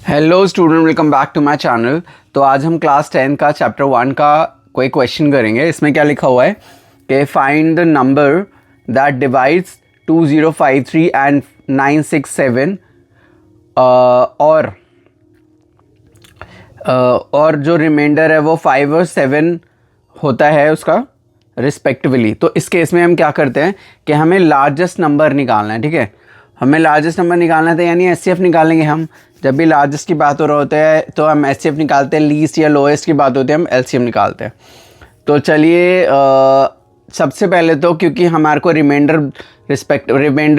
Hello student, welcome back to my channel. तो आज हम क्लास 10 का चैप्टर 1 का कोई क्वेश्चन करेंगे। इसमें क्या लिखा हुआ है कि find the number that divides 2053 and 967 और जो रिमाइंडर है वो 5 और 7 होता है उसका रिस्पेक्टिवली। तो इस केस में हम क्या करते हैं कि हमें लार्जेस्ट नंबर निकालना है। ठीक है, हमें लार्जेस्ट नंबर निकालना था, यानी एचसीएफ निकालेंगे हम। जब भी लार्जेस्ट की बात हो रहा होता है तो हम एचसीएफ निकालते हैं, लीस्ट या लोएस्ट की बात होती है हम एलसीएम निकालते हैं। तो चलिए सबसे पहले तो क्योंकि हमारे को रिमाइंडर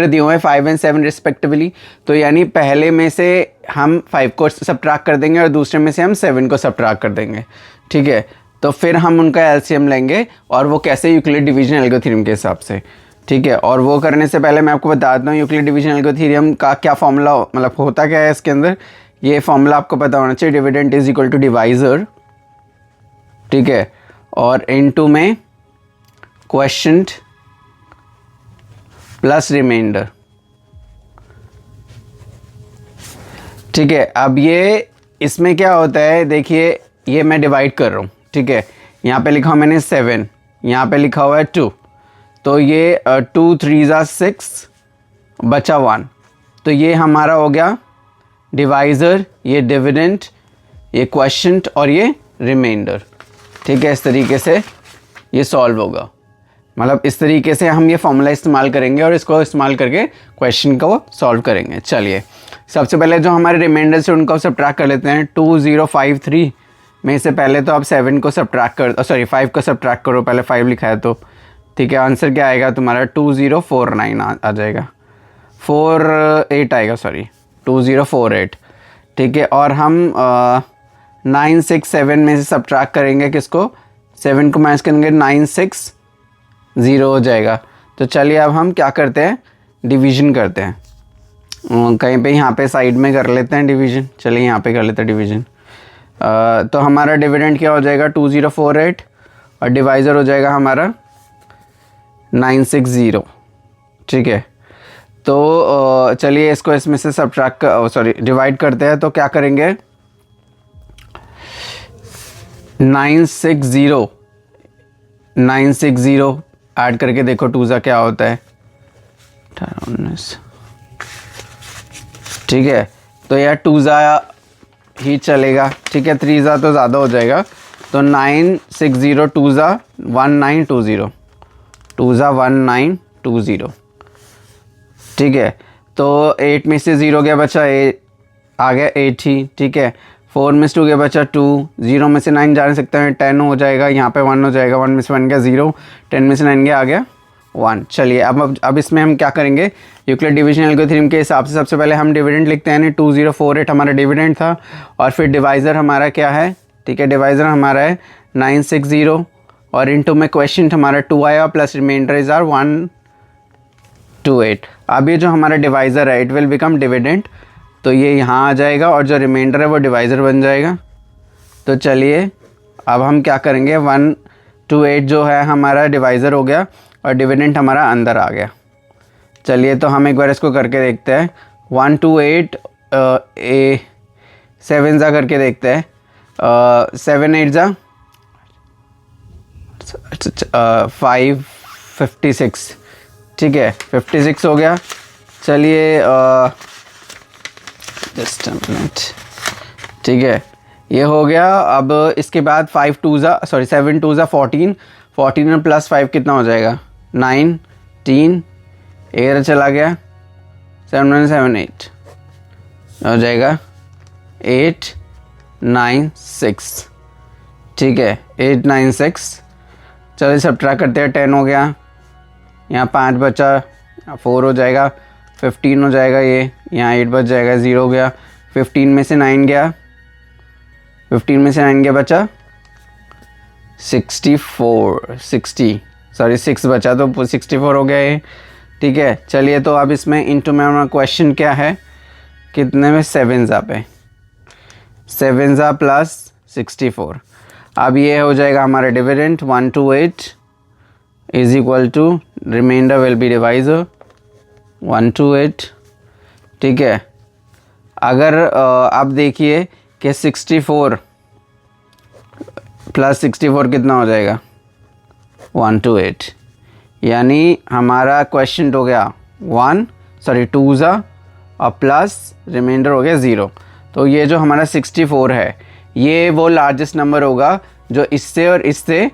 दिए हुए हैं 5 और 7 रिस्पेक्टिवली, तो यानी पहले में से हम 5 को सब्ट्रैक्ट कर देंगे और दूसरे में से हम 7 को सब्ट्रैक्ट कर देंगे। ठीक है, तो फिर हम उनका एलसीएम लेंगे और वो कैसे, यूक्लिड डिवीजन एल्गोरिथम के हिसाब से। ठीक है, और वो करने से पहले मैं आपको बता देता हूँ यूक्लिड डिवीजन एल्गोरिथम का क्या फॉर्मूला, मतलब होता क्या है इसके अंदर। ये फॉर्मूला आपको पता होना चाहिए, dividend is equal to divisor. ठीक है, और इनटू में क्वोशिएंट प्लस रिमाइंडर। ठीक है, अब ये इसमें क्या होता है, देखिए ये मैं डिवाइड कर रहा हूँ। ठीक है, यहाँ पे लिखा हुआ मैंने 7, यहाँ पे लिखा हुआ है 2, तो ये 2 3 6 बचा 1, तो ये हमारा हो गया डिवाइज़र, ये डिविडेंड, ये क्वोशिएंट और ये रिमाइंडर। ठीक है, इस तरीके से ये सॉल्व होगा। मतलब इस तरीके से हम ये फॉर्मूला इस्तेमाल करेंगे और इसको इस्तेमाल करके क्वेश्चन को सॉल्व करेंगे। चलिए सबसे पहले जो हमारे रिमाइंडर से उनको सब्ट्रैक्ट कर लेते हैं। 2053 में से पहले तो आप 7 को सब्ट्रैक्ट कर, सॉरी 5 को सब्ट्रैक्ट करो, पहले 5 लिखा है तो। ठीक है, आंसर क्या आएगा तुम्हारा 2049 आ जाएगा, 48 आएगा, सॉरी 2048। ठीक है, और हम 967 में से सब्ट्रैक्ट करेंगे किसको, 7 को माइनस करेंगे, 960 हो जाएगा। तो चलिए अब हम क्या करते हैं, डिवीजन करते हैं। कहीं पे यहाँ पे साइड में कर लेते हैं डिवीजन। चलिए यहाँ पे कर लेते हैं डिवीजन। तो हमारा डिविडेंड क्या हो जाएगा 2048 और डिवाइज़र हो जाएगा हमारा 960। ठीक है, तो चलिए इसको इसमें से सब्ट्रैक्ट, सॉरी डिवाइड करते हैं। तो क्या करेंगे, 960 ऐड करके देखो 2 ज़ा क्या होता है, 18। ठीक है, तो यार 2 ज़ा ही चलेगा। ठीक है, 3 ज़ा तो ज़्यादा हो जाएगा, तो 960 2 ज़ा 1920, 2 ज़ा 1920। ठीक है, तो 8 में से 0 गया बचा, आ गया 8 ही। ठीक है, 4 में से 2 गया बचा 2, 0 में से 9 जा नहीं सकते हैं, 10 हो जाएगा, यहाँ पे 1 हो जाएगा, 1 में से 1 गया 0, 10 में से 9 गया, आ गया 1। चलिए अब इसमें हम क्या करेंगे, यूक्लिड डिवीजन एल्गोरिथम के हिसाब से सबसे पहले हम डिविडेंड लिखते हैं। 2048 हमारा डिविडेंड था, और फिर डिवाइज़र हमारा क्या है, ठीक है, डिवाइज़र हमारा है 960 और इनटू में क्वोशिएंट हमारा 2 आया प्लस रिमाइंडर इज आर 128। अब ये जो हमारा डिवाइज़र है इट विल बिकम डिविडेंड, तो ये यहाँ आ जाएगा और जो रिमाइंडर है वो डिवाइज़र बन जाएगा। तो चलिए अब हम क्या करेंगे, 128 जो है हमारा डिवाइज़र हो गया और डिविडेंड हमारा अंदर आ गया। चलिए तो हम एक बार इसको करके देखते हैं। 128 7 ज़ा करके देखते हैं, 7 8 ज़ा 556। ठीक है, 56 हो गया। चलिए जस्ट अ मिनट। ठीक है, ये हो गया। अब इसके बाद 7 2 ज़ा 14, 14 में प्लस 5 कितना हो जाएगा, 19, 8 चला गया, 7 7 8 हो जाएगा 896। ठीक है, 896। चलिए सब्ट्रैक्ट करते हैं, 10 हो गया, यहाँ 5 बचा, 4 हो जाएगा, 15 हो जाएगा, ये यहाँ 8 बच जाएगा, 0 हो गया, 15 में से 9 गया, 15 में से 9 गया बचा 6 बचा, तो 64 हो गया ये। ठीक है, चलिए तो अब इसमें इनटू में हमारा क्वेश्चन क्या है, कितने में, 7 ज़ा पे, 7 ज़ा प्लस 64। अब ये हो जाएगा हमारा dividend 128 is equal to remainder will be divisor 128। ठीक है, अगर आप देखिए कि 64 प्लस 64 कितना हो जाएगा 128, यानी हमारा क्वेश्चन हो गया 2 ज़ा और प्लस रिमाइंडर हो गया 0। तो ये जो हमारा 64 है ये वो लार्जेस्ट नंबर होगा जो इससे और इससे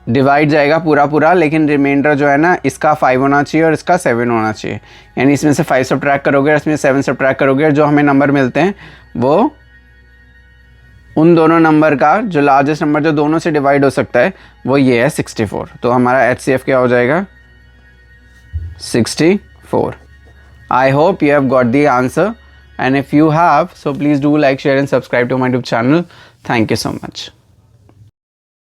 डिवाइड जाएगा पूरा, लेकिन रिमाइंडर जो है ना इसका 5 होना चाहिए और इसका 7 होना चाहिए। यानी इसमें से 5 सब्ट्रैक्ट करोगे और इसमें 7 सब्ट्रैक्ट करोगे और जो हमें नंबर मिलते हैं वो उन दोनों नंबर का जो लार्जेस्ट नंबर जो दोनों से डिवाइड हो सकता है वो ये है 64। तो हमारा HCF क्या हो जाएगा 64। I hope you have got the answer, and if you have, so please do like, share and subscribe to my YouTube channel. Thank you so much.